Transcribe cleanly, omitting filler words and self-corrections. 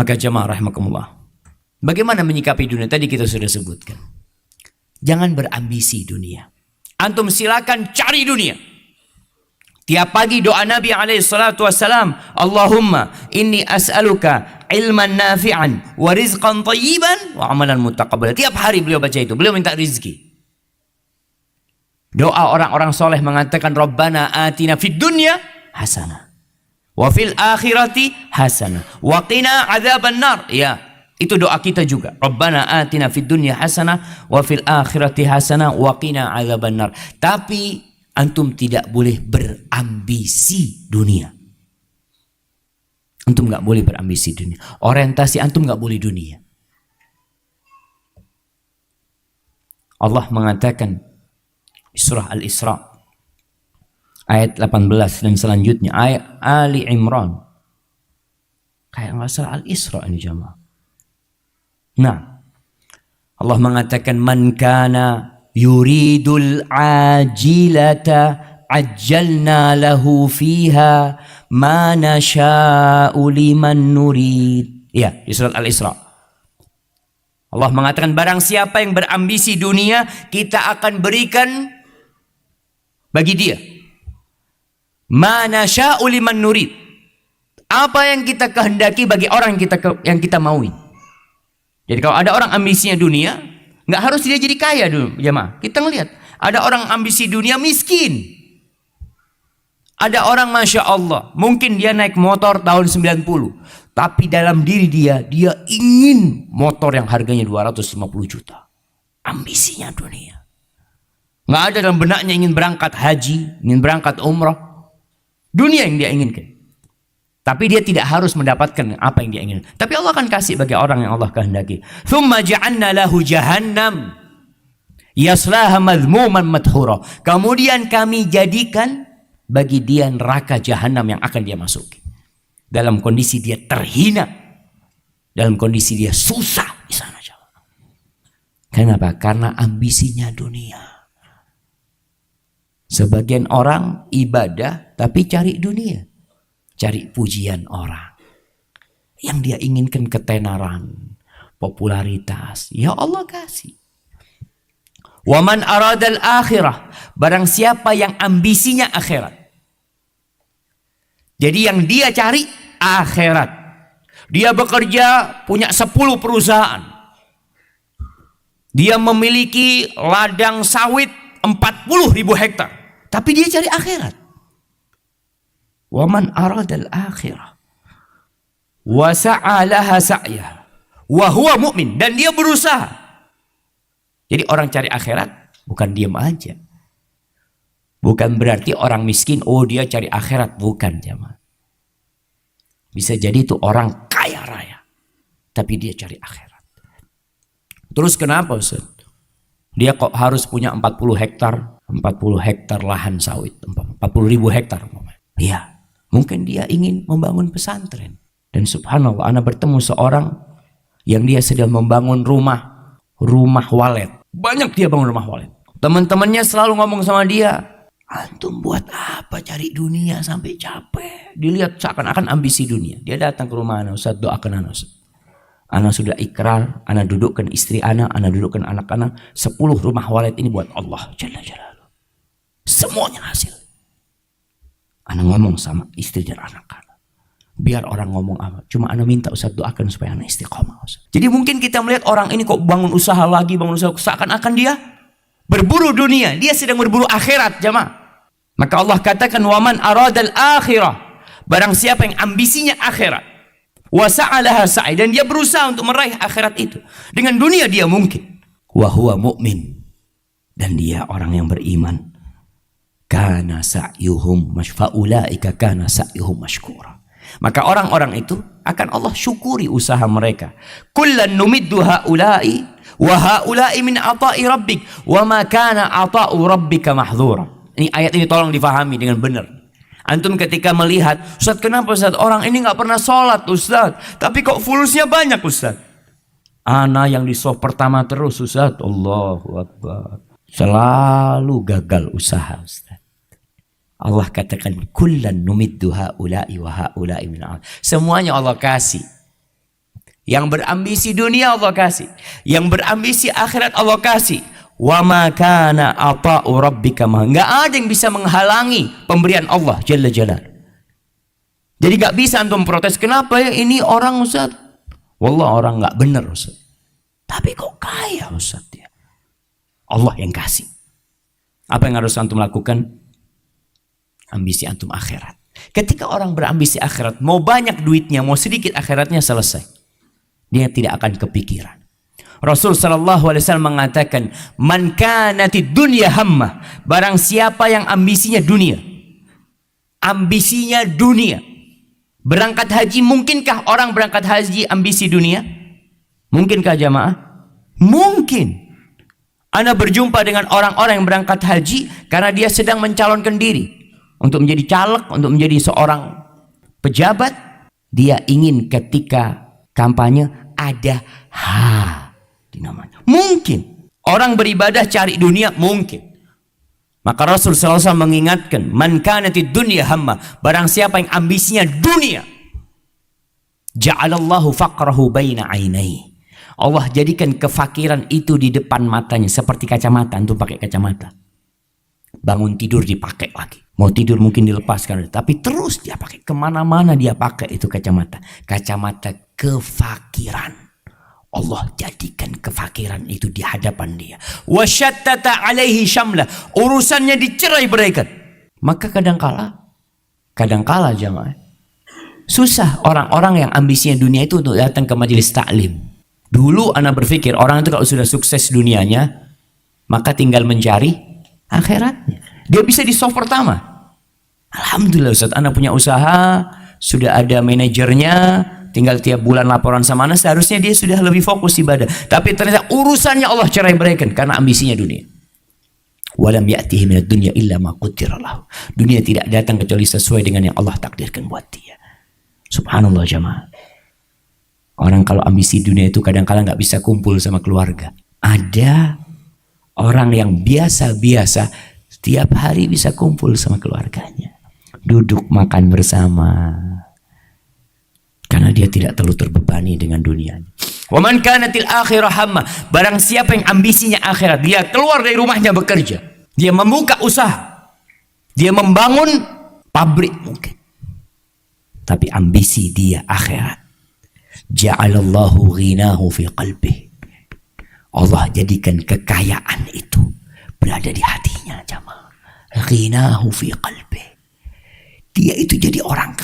Maka jamaah rahimakumullah, bagaimana menyikapi dunia? Tadi kita sudah sebutkan. Jangan berambisi dunia. Antum silakan cari dunia. Tiap pagi doa Nabi SAW, Allahumma inni as'aluka ilman nafi'an wa rizqan tayyiban wa amalan mutaqabbalan. Tiap hari beliau baca itu. Beliau minta rizki. Doa orang-orang soleh mengatakan, Rabbana atina fid dunya hasanah wa fil akhirati hasanah wa qina adzaban nar. Ya, itu doa kita juga. Rabbana atina fid dunya hasanah wa fil akhirati hasanah wa qina adzaban nar. Tapi antum tidak boleh berambisi dunia. Antum nggak boleh berambisi dunia. Orientasi antum nggak boleh dunia. Allah mengatakan surah Al-Isra ayat 18 dan selanjutnya, ayat Ali Imran. Kayak nggak salah Al-Isra ini jamaah. Nah, Allah mengatakan man kana yuridul ajilata ajjalna lahu fiha ma nasha'u liman nurid. Ya, di surat Al-Isra. Allah mengatakan barang siapa yang berambisi dunia, kita akan berikan bagi dia ma nasha'u liman nurid. Apa yang kita kehendaki bagi orang yang kita maui. Jadi kalau ada orang ambisinya dunia, nggak harus dia jadi kaya dulu, jemaah. Kita ngelihat ada orang ambisi dunia miskin. Ada orang Masya Allah, mungkin dia naik motor tahun 90, tapi dalam diri dia ingin motor yang harganya 250 juta. Ambisinya dunia. Nggak ada dalam benaknya ingin berangkat haji, ingin berangkat umrah. Dunia yang dia inginkan. Tapi dia tidak harus mendapatkan apa yang dia inginkan. Tapi Allah akan kasih bagi orang yang Allah kehendaki. Thumma ja'alna lahu jahannam yaslaha madhmuman madhura. Kemudian kami jadikan bagi dia neraka jahanam yang akan dia masuki. Dalam kondisi dia terhina. Dalam kondisi dia susah di sana. Kenapa? Karena ambisinya dunia. Sebagian orang ibadah tapi cari dunia. Cari pujian orang. Yang dia inginkan ketenaran, popularitas. Ya Allah kasih. Waman aradal akhirah. Barang siapa yang ambisinya akhirat. Jadi yang dia cari akhirat. Dia bekerja punya 10 perusahaan. Dia memiliki ladang sawit 40.000 hektar. Tapi dia cari akhirat. Waman aradal akhirah wa sa'a laha sa'yah wa huwa mu'min, dan dia berusaha. Jadi orang cari akhirat bukan diam aja. Bukan berarti orang miskin oh dia cari akhirat, bukan jemaah. Bisa jadi itu orang kaya raya tapi dia cari akhirat. Terus kenapa Ustaz? Dia kok harus punya 40 hektar lahan sawit, 40.000 hektar. Iya. Mungkin dia ingin membangun pesantren. Dan subhanallah, ana bertemu seorang yang dia sedang membangun rumah walet. Banyak dia bangun rumah walet. Teman-temannya selalu ngomong sama dia, antum buat apa cari dunia sampai capek? Dilihat seakan-akan ambisi dunia. Dia datang ke rumah ana, Ustaz doakan ana Ustaz. Ana sudah ikrar, ana dudukkan istri ana dudukkan anak-anak. 10 rumah walet ini buat Allah Jalla Jalaluhu. Semuanya hasil. Ana ngomong sama istri dan anak-anak. Biar orang ngomong apa. Cuma ana minta Ustaz doakan supaya ana istiqomah Ustaz. Jadi mungkin kita melihat orang ini kok bangun usaha lagi, seakan-akan dia berburu dunia. Dia sedang berburu akhirat jamaah. Maka Allah katakan waman aradal akhirah. Barang siapa yang ambisinya akhirat. Wa sa'alaha sa'i, dan dia berusaha untuk meraih akhirat itu. Dengan dunia dia mungkin. Wa huwa mu'min. Dan dia orang yang beriman. Kana sa'yuhum faulaika kana sa'yuhum mashkura. Maka orang-orang itu akan Allah syukuri usaha mereka. Kullan numiddu haula'i wa haula'i min ata'i rabbik wa ma kana ata'u rabbika mahdzura. Ini ayat ini tolong difahami dengan benar. Antum ketika melihat, Ustaz kenapa Ustaz orang ini nggak pernah sholat Ustaz, tapi kok fulusnya banyak Ustaz? Ana yang di soft pertama terus Ustaz, Allahu Akbar. Selalu gagal usaha Ustaz. Allah katakan kullan numiddu haula'i wa haula'i min al. Semuanya Allah kasih. Yang berambisi dunia Allah kasih. Yang berambisi akhirat Allah kasih. Wa ma kana ata'u rabbika ma. Enggak ada yang bisa menghalangi pemberian Allah Jalla Jalal. Jadi enggak bisa antum protes, kenapa ya ini orang Ustaz? Wallah orang enggak benar Ustaz. Tapi kok kaya Ustaz ya? Allah yang kasih. Apa yang harus antum lakukan? Ambisi antum akhirat. Ketika orang berambisi akhirat, mau banyak duitnya, mau sedikit akhiratnya selesai. Dia tidak akan kepikiran. Rasul sallallahu alaihi wasallam mengatakan, "Man kanatid dunya hammah." Barang siapa yang ambisinya dunia. Ambisinya dunia. Berangkat haji, mungkinkah orang berangkat haji ambisi dunia? Mungkinkah jamaah? Mungkin. Anda berjumpa dengan orang-orang yang berangkat haji karena dia sedang mencalonkan diri untuk menjadi caleg, untuk menjadi seorang pejabat. Dia ingin ketika kampanye ada namanya. Mungkin orang beribadah cari dunia, mungkin. Maka Rasul SAW mengingatkan, man kanatid dunya hamma, barang siapa yang ambisinya dunia, ja'alallahu faqrahu baina ainai. Allah jadikan kefakiran itu di depan matanya seperti kacamata. Antum pakai kacamata, bangun tidur dipakai lagi, mau tidur mungkin dilepaskan, tapi terus dia pakai, kemana-mana dia pakai itu kacamata. Kacamata kefakiran. Allah jadikan kefakiran itu di hadapan dia. Wasyattata alaihi syamlah, urusannya dicerai-beraikan. Maka kadangkala jamaah, susah orang-orang yang ambisinya dunia itu untuk datang ke majelis taklim. Dulu ana berpikir orang itu kalau sudah sukses dunianya, maka tinggal mencari akhiratnya. Dia bisa di soft pertama. Alhamdulillah Ustaz, ana punya usaha, sudah ada manajernya, tinggal tiap bulan laporan sama ana, seharusnya dia sudah lebih fokus ibadah. Tapi ternyata urusannya Allah cerai-beraikan karena ambisinya dunia. Walam ya'tihi minad dunya illa ma qaddara lahu. Dunia tidak datang kecuali sesuai dengan yang Allah takdirkan buat dia. Subhanallah jamaah. Orang kalau ambisi dunia itu kadang-kadang nggak bisa kumpul sama keluarga. Ada orang yang biasa-biasa setiap hari bisa kumpul sama keluarganya, duduk makan bersama, karena dia tidak terlalu terbebani dengan dunia. Wa man kanatil akhirah hamma, barang siapa yang ambisinya akhirat, dia keluar dari rumahnya bekerja, dia membuka usaha, dia membangun pabrik mungkin, tapi ambisi dia akhirat. Ja'alallahu ghinahu fi qalbih. Allah jadikan kekayaan itu berada di hatinya jamaah. Ghinahu fi qalbih. Dia itu jadi orang